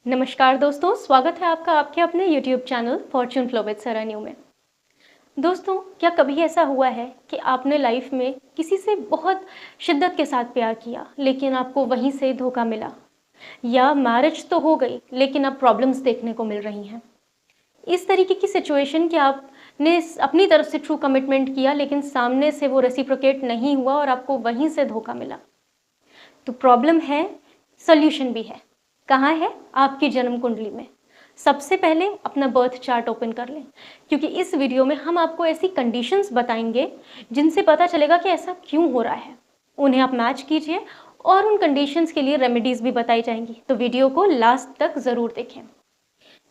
नमस्कार दोस्तों, स्वागत है आपका आपके अपने YouTube channel fortune flow with Saranyu में। दोस्तों, क्या कभी ऐसा हुआ है कि आपने लाइफ में किसी से बहुत शिद्दत के साथ प्यार किया, लेकिन आपको वहीं से धोखा मिला? या मैरिज तो हो गई, लेकिन अब प्रॉब्लम्स देखने को मिल रही हैं। इस तरीके की सिचुएशन कि आपने अपनी तरफ से ट्रू कमिटमेंट किया, लेकिन सामने से वो रेसिप्रोकेट नहीं हुआ और आपको वहीं से धोखा मिला। तो प्रॉब्लम है, सॉल्यूशन भी है। कहाँ है? आपकी जन्म कुंडली में। सबसे पहले अपना बर्थ चार्ट ओपन कर लें, क्योंकि इस वीडियो में हम आपको ऐसी कंडीशंस बताएंगे जिनसे पता चलेगा कि ऐसा क्यों हो रहा है। उन्हें आप मैच कीजिए और उन कंडीशंस के लिए रेमेडीज भी बताई जाएंगी, तो वीडियो को लास्ट तक ज़रूर देखें।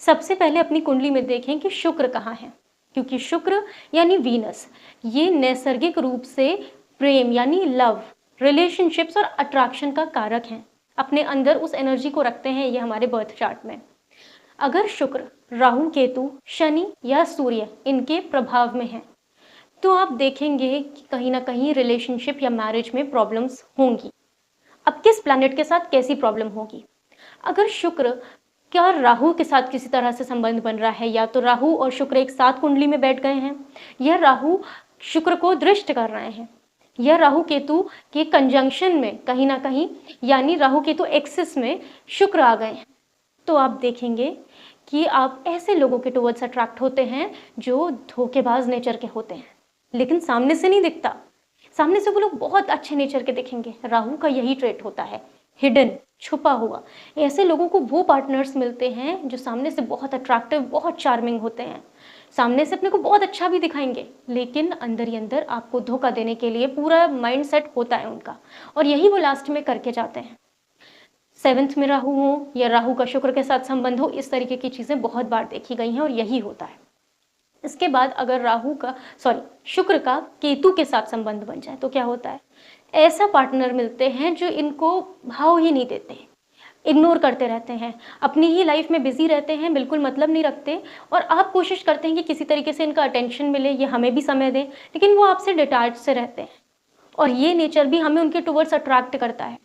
सबसे पहले अपनी कुंडली में देखें कि शुक्र कहाँ है, क्योंकि शुक्र यानी वीनस, ये नैसर्गिक रूप से प्रेम यानी लव, रिलेशनशिप्स और अट्रैक्शन का कारक हैं। अपने अंदर उस एनर्जी को रखते हैं ये हमारे बर्थ चार्ट में। अगर शुक्र, राहु, केतु, शनि या सूर्य इनके प्रभाव में है, तो आप देखेंगे कि कहीं ना कहीं रिलेशनशिप या मैरिज में प्रॉब्लम्स होंगी। अब किस प्लैनेट के साथ कैसी प्रॉब्लम होगी? अगर शुक्र क्या राहु के साथ किसी तरह से संबंध बन रहा है, या तो राहु और शुक्र एक साथ कुंडली में बैठ गए हैं, या राहु शुक्र को दृष्ट कर रहे हैं, या राहु केतु के कंजंक्शन में कहीं ना कहीं, यानी राहु केतु एक्सिस में शुक्र आ गए हैं, तो आप देखेंगे कि आप ऐसे लोगों के टुवर्ड्स अट्रैक्ट होते हैं जो धोखेबाज नेचर के होते हैं, लेकिन सामने से नहीं दिखता। सामने से वो लोग बहुत अच्छे नेचर के दिखेंगे। राहु का यही ट्रेट होता है, हिडन, छुपा हुआ। ऐसे लोगों को वो पार्टनर्स मिलते हैं जो सामने से बहुत अट्रैक्टिव, बहुत चार्मिंग होते हैं। सामने से अपने को बहुत अच्छा भी दिखाएंगे, लेकिन अंदर ही अंदर आपको धोखा देने के लिए पूरा माइंड सेट होता है उनका, और यही वो लास्ट में करके जाते हैं। सेवंथ में राहु हो या राहु का शुक्र के साथ संबंध हो, इस तरीके की चीज़ें बहुत बार देखी गई हैं और यही होता है। इसके बाद अगर शुक्र का केतु के साथ संबंध बन जाए तो क्या होता है? ऐसा पार्टनर मिलते हैं जो इनको भाव ही नहीं देते, इग्नोर करते रहते हैं, अपनी ही लाइफ में बिजी रहते हैं, बिल्कुल मतलब नहीं रखते। और आप कोशिश करते हैं कि किसी तरीके से इनका अटेंशन मिले, ये हमें भी समय दें, लेकिन वो आपसे डिटैच से रहते हैं, और ये नेचर भी हमें उनके टुवर्ड्स अट्रैक्ट करता है।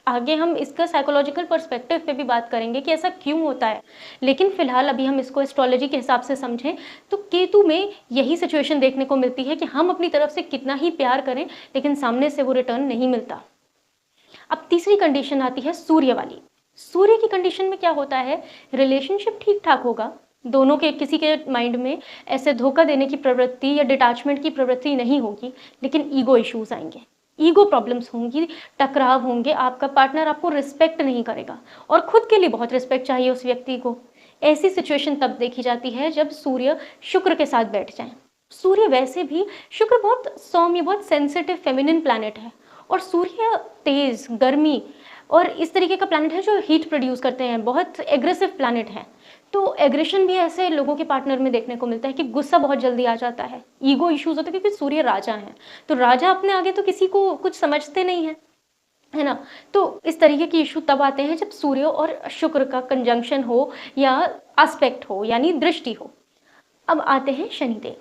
आगे हम इसका साइकोलॉजिकल पर्सपेक्टिव पे भी बात करेंगे कि ऐसा क्यों होता है, लेकिन फिलहाल अभी हम इसको एस्ट्रोलॉजी के हिसाब से समझें तो केतु में यही सिचुएशन देखने को मिलती है कि हम अपनी तरफ से कितना ही प्यार करें, लेकिन सामने से वो रिटर्न नहीं मिलता। अब तीसरी कंडीशन आती है सूर्य वाली। सूर्य की कंडीशन में क्या होता है? रिलेशनशिप ठीक ठाक होगा, दोनों के किसी के माइंड में ऐसे धोखा देने की प्रवृत्ति या डिटैचमेंट की प्रवृत्ति नहीं होगी, लेकिन ईगो इश्यूज आएंगे, ईगो प्रॉब्लम्स होंगी, टकराव होंगे, आपका पार्टनर आपको रिस्पेक्ट नहीं करेगा, और खुद के लिए बहुत रिस्पेक्ट चाहिए उस व्यक्ति को। ऐसी सिचुएशन तब देखी जाती है जब सूर्य शुक्र के साथ बैठ जाए। सूर्य वैसे भी, शुक्र बहुत सौम्य, बहुत सेंसिटिव फेमिनिन प्लैनेट है, और सूर्य तेज, गर्मी और इस तरीके का प्लैनेट है जो हीट प्रोड्यूस करते हैं, बहुत एग्रेसिव प्लैनेट है। तो एग्रेशन भी ऐसे लोगों के पार्टनर में देखने को मिलता है कि गुस्सा बहुत जल्दी आ जाता है, ईगो इश्यूज होते हैं, क्योंकि सूर्य राजा हैं, तो राजा अपने आगे तो किसी को कुछ समझते नहीं है, है ना। तो इस तरीके की इशू तब आते हैं जब सूर्य और शुक्र का कंजंक्शन हो या एस्पेक्ट हो, यानी दृष्टि हो। अब आते हैं शनिदेव।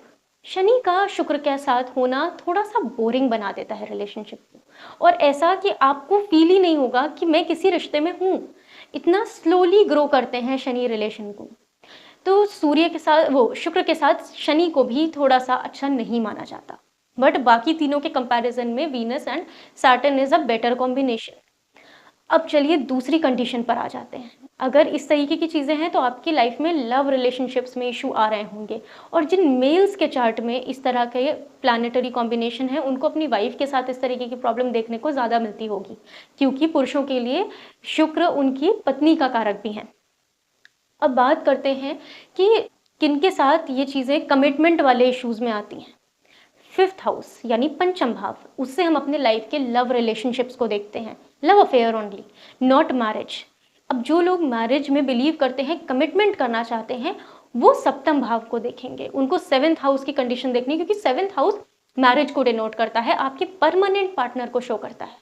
शनि का शुक्र के साथ होना थोड़ा सा बोरिंग बना देता है रिलेशनशिप को, और ऐसा कि आपको फील ही नहीं होगा कि मैं किसी रिश्ते में हूँ। इतना स्लोली ग्रो करते हैं शनि रिलेशन को। तो सूर्य के साथ, वो शुक्र के साथ शनि को भी थोड़ा सा अच्छा नहीं माना जाता, बट बाकी तीनों के कंपैरिजन में Venus and Saturn is a better combination. अब चलिए दूसरी कंडीशन पर आ जाते हैं। अगर इस तरीके की चीज़ें हैं तो आपकी लाइफ में लव रिलेशनशिप्स में इशू आ रहे होंगे, और जिन मेल्स के चार्ट में इस तरह के प्लानिटरी कॉम्बिनेशन है, उनको अपनी वाइफ के साथ इस तरीके की प्रॉब्लम देखने को ज़्यादा मिलती होगी, क्योंकि पुरुषों के लिए शुक्र उनकी पत्नी का कारक भी है। अब बात करते हैं कि किनके साथ ये चीज़ें कमिटमेंट वाले इश्यूज में आती हैं। फिफ्थ हाउस यानी पंचम भाव, उससे हम अपने लाइफ के लव रिलेशनशिप्स को देखते हैं, love affair only, not marriage. अब जो लोग मैरिज में बिलीव करते हैं, कमिटमेंट करना चाहते हैं, वो सप्तम भाव को देखेंगे, उनको सेवेंथ हाउस की कंडीशन देखनी, क्योंकि सेवेंथ हाउस मैरिज को डिनोट करता है, आपके परमानेंट पार्टनर को शो करता है।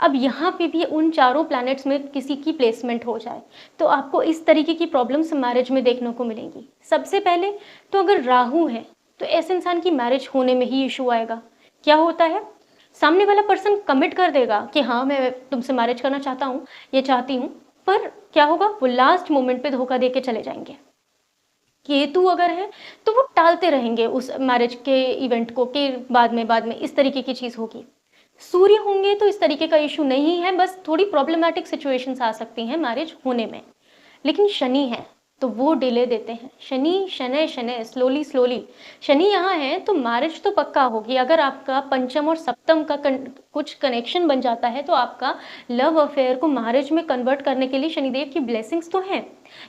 अब यहाँ पे भी उन चारों प्लैनेट्स में किसी की प्लेसमेंट हो जाए तो आपको इस तरीके की प्रॉब्लम्स मैरिज में देखने को मिलेंगी। सबसे पहले तो अगर राहु है तो ऐसे इंसान की मैरिज होने में ही इशू आएगा। क्या होता है? सामने वाला पर्सन कमिट कर देगा कि हाँ मैं तुमसे मैरिज करना चाहता हूँ, ये चाहती हूँ, पर क्या होगा, वो लास्ट मोमेंट पे धोखा दे के चले जाएंगे। केतु अगर है तो वो टालते रहेंगे उस मैरिज के इवेंट को कि बाद में इस तरीके की चीज़ होगी। सूर्य होंगे तो इस तरीके का इशू नहीं है, बस थोड़ी प्रॉब्लमैटिक सिचुएशंस आ सकती हैं मैरिज होने में। लेकिन शनि है तो वो डिले देते हैं। शनि शनै शनै स्लोली स्लोली, शनि यहाँ है तो मैरिज तो पक्का होगी। अगर आपका पंचम और सप्तम का कुछ कनेक्शन बन जाता है तो आपका लव अफेयर को मैरिज में कन्वर्ट करने के लिए शनिदेव की ब्लेसिंग्स तो हैं,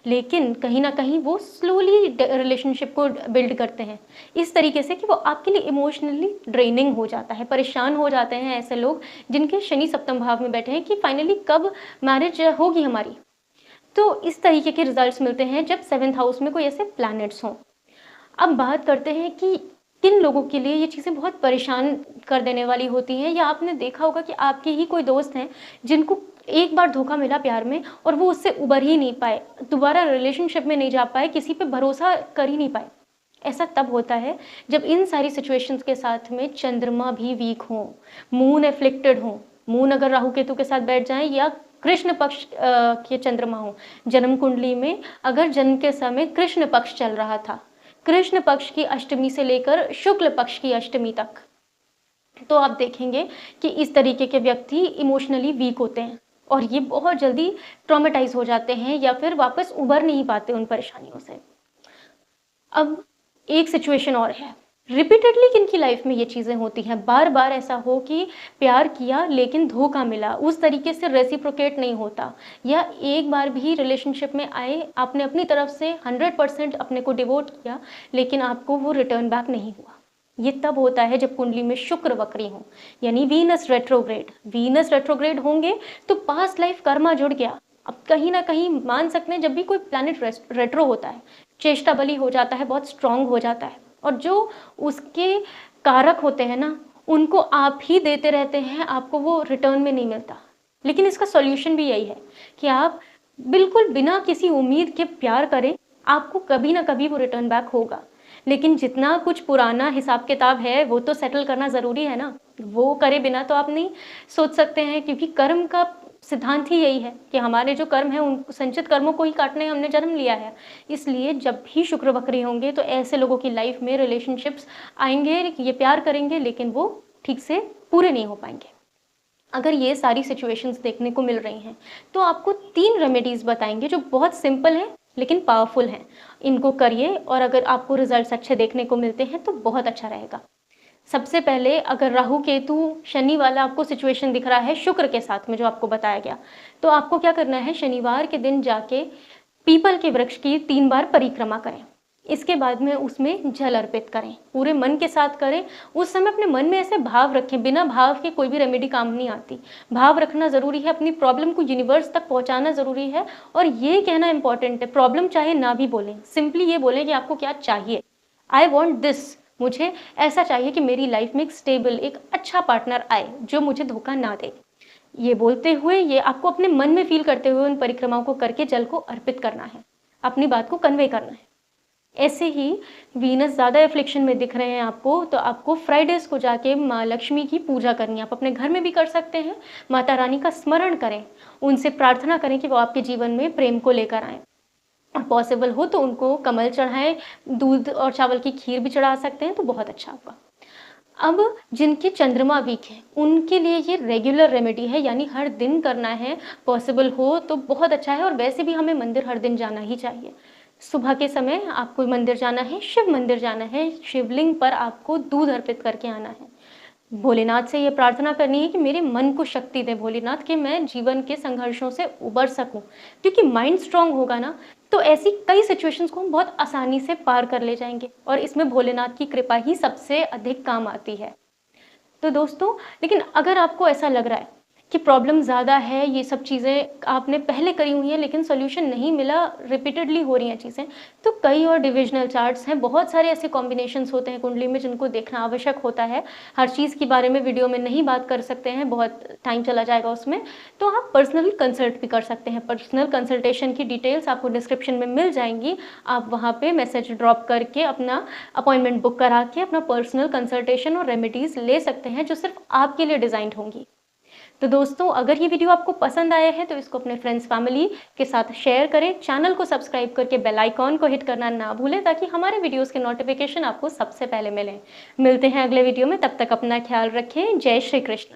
लेकिन कहीं ना कहीं वो स्लोली रिलेशनशिप को बिल्ड करते हैं इस तरीके से कि वो आपके लिए इमोशनली ड्रेनिंग हो जाता है। परेशान हो जाते हैं ऐसे लोग जिनके शनि सप्तम भाव में बैठे हैं कि फाइनली कब मैरिज होगी हमारी। तो इस तरीके के रिजल्ट्स मिलते हैं जब 7th हाउस में कोई ऐसे प्लैनेट्स हों। अब बात करते हैं कि किन लोगों के लिए ये चीज़ें बहुत परेशान कर देने वाली होती हैं, या आपने देखा होगा कि आपके ही कोई दोस्त हैं जिनको एक बार धोखा मिला प्यार में और वो उससे उबर ही नहीं पाए, दोबारा रिलेशनशिप में नहीं जा पाए, किसी पे भरोसा कर ही नहीं पाए। ऐसा तब होता है जब इन सारी सिचुएशंस के साथ में चंद्रमा भी वीक हो, मून एफ्लिक्टेड हो। मून अगर राहु केतु के साथ बैठ जाए या कृष्ण पक्ष के चंद्रमा हो, जन्म कुंडली में अगर जन्म के समय कृष्ण पक्ष चल रहा था, कृष्ण पक्ष की अष्टमी से लेकर शुक्ल पक्ष की अष्टमी तक, तो आप देखेंगे कि इस तरीके के व्यक्ति इमोशनली वीक होते हैं और ये बहुत जल्दी ट्रॉमेटाइज हो जाते हैं या फिर वापस उबर नहीं पाते उन परेशानियों से। अब एक सिचुएशन और है, रिपीटेडली किनकी लाइफ में ये चीज़ें होती हैं, बार बार ऐसा हो कि प्यार किया लेकिन धोखा मिला, उस तरीके से रेसिप्रोकेट नहीं होता, या एक बार भी रिलेशनशिप में आए, आपने अपनी तरफ से 100% अपने को डिवोट किया लेकिन आपको वो रिटर्न बैक नहीं हुआ। ये तब होता है जब कुंडली में शुक्र वक्री हो, यानी वीनस रेट्रोग्रेड। वीनस रेट्रोग्रेड होंगे तो पास्ट लाइफ कर्मा जुड़ गया। अब कहीं ना कहीं मान सकते हैं जब भी कोई प्लैनेट रेट्रो होता है, चेष्टा बली हो जाता है, बहुत स्ट्रांग हो जाता है, और जो उसके कारक होते हैं ना उनको आप ही देते रहते हैं, आपको वो रिटर्न में नहीं मिलता। लेकिन इसका सॉल्यूशन भी यही है कि आप बिल्कुल बिना किसी उम्मीद के प्यार करें, आपको कभी ना कभी वो रिटर्न बैक होगा। लेकिन जितना कुछ पुराना हिसाब किताब है वो तो सेटल करना ज़रूरी है ना, वो करे बिना तो आप नहीं सोच सकते हैं, क्योंकि कर्म का सिद्धांत ही यही है कि हमारे जो कर्म हैं उन संचित कर्मों को ही काटने हमने जन्म लिया है। इसलिए जब भी शुक्र वक्री होंगे तो ऐसे लोगों की लाइफ में रिलेशनशिप्स आएंगे, ये प्यार करेंगे लेकिन वो ठीक से पूरे नहीं हो पाएंगे। अगर ये सारी सिचुएशंस देखने को मिल रही हैं तो आपको 3 रेमेडीज़ बताएंगे जो बहुत सिंपल हैं लेकिन पावरफुल हैं। इनको करिए और अगर आपको रिजल्ट्स अच्छे देखने को मिलते हैं तो बहुत अच्छा रहेगा। सबसे पहले, अगर राहु केतु शनि वाला आपको सिचुएशन दिख रहा है शुक्र के साथ में जो आपको बताया गया, तो आपको क्या करना है, शनिवार के दिन जाके पीपल के वृक्ष की 3 बार परिक्रमा करें। इसके बाद में उसमें जल अर्पित करें, पूरे मन के साथ करें। उस समय अपने मन में ऐसे भाव रखें, बिना भाव के कोई भी रेमेडी काम नहीं आती। भाव रखना ज़रूरी है, अपनी प्रॉब्लम को यूनिवर्स तक पहुंचाना ज़रूरी है, और ये कहना इंपॉर्टेंट है, प्रॉब्लम चाहे ना भी बोलें, सिंपली ये बोलें कि आपको क्या चाहिए। आई वॉन्ट दिस, मुझे ऐसा चाहिए कि मेरी लाइफ में एक स्टेबल, एक अच्छा पार्टनर आए जो मुझे धोखा ना दे। ये बोलते हुए, ये आपको अपने मन में फील करते हुए उन परिक्रमाओं को करके जल को अर्पित करना है, अपनी बात को कन्वे करना है। ऐसे ही वीनस ज़्यादा एफ्लिक्शन में दिख रहे हैं आपको, तो आपको फ्राइडेज को जाके माँ लक्ष्मी की पूजा करनी है। आप अपने घर में भी कर सकते हैं, माता रानी का स्मरण करें, उनसे प्रार्थना करें कि वो आपके जीवन में प्रेम को लेकर आएँ, और पॉसिबल हो तो उनको कमल चढ़ाएं, दूध और चावल की खीर भी चढ़ा सकते हैं, तो बहुत अच्छा होगा। अब जिनके चंद्रमा वीक है उनके लिए ये रेगुलर रेमेडी है, यानी हर दिन करना है, पॉसिबल हो तो बहुत अच्छा है। और वैसे भी हमें मंदिर हर दिन जाना ही चाहिए। सुबह के समय आपको मंदिर जाना है, शिव मंदिर जाना है, शिवलिंग पर आपको दूध अर्पित करके आना है। भोलेनाथ से ये प्रार्थना करनी है कि मेरे मन को शक्ति दे भोलेनाथ, कि मैं जीवन के संघर्षों से उबर सकूं, क्योंकि माइंड स्ट्रांग होगा ना तो ऐसी कई सिचुएशंस को हम बहुत आसानी से पार कर ले जाएंगे, और इसमें भोलेनाथ की कृपा ही सबसे अधिक काम आती है। तो दोस्तों, लेकिन अगर आपको ऐसा लग रहा है कि प्रॉब्लम ज़्यादा है, ये सब चीज़ें आपने पहले करी हुई हैं लेकिन सोल्यूशन नहीं मिला, रिपीटेडली हो रही हैं चीज़ें, तो कई और डिविजनल चार्ट्स हैं, बहुत सारे ऐसे कॉम्बिनेशंस होते हैं कुंडली में जिनको देखना आवश्यक होता है। हर चीज़ के बारे में वीडियो में नहीं बात कर सकते हैं, बहुत टाइम चला जाएगा उसमें, तो आप पर्सनल कंसल्ट भी कर सकते हैं। पर्सनल कंसल्टेशन की डिटेल्स आपको डिस्क्रिप्शन में मिल जाएंगी, आप वहाँ पर मैसेज ड्रॉप करके अपना अपॉइंटमेंट बुक करा के अपना पर्सनल कंसल्टेशन और रेमेडीज़ ले सकते हैं जो सिर्फ आपके लिए डिज़ाइंड होंगी। तो दोस्तों, अगर ये वीडियो आपको पसंद आया है तो इसको अपने फ्रेंड्स फैमिली के साथ शेयर करें। चैनल को सब्सक्राइब करके बेल आइकॉन को हिट करना ना भूलें ताकि हमारे वीडियोस के नोटिफिकेशन आपको सबसे पहले मिलें। मिलते हैं अगले वीडियो में, तब तक अपना ख्याल रखें। जय श्री कृष्ण।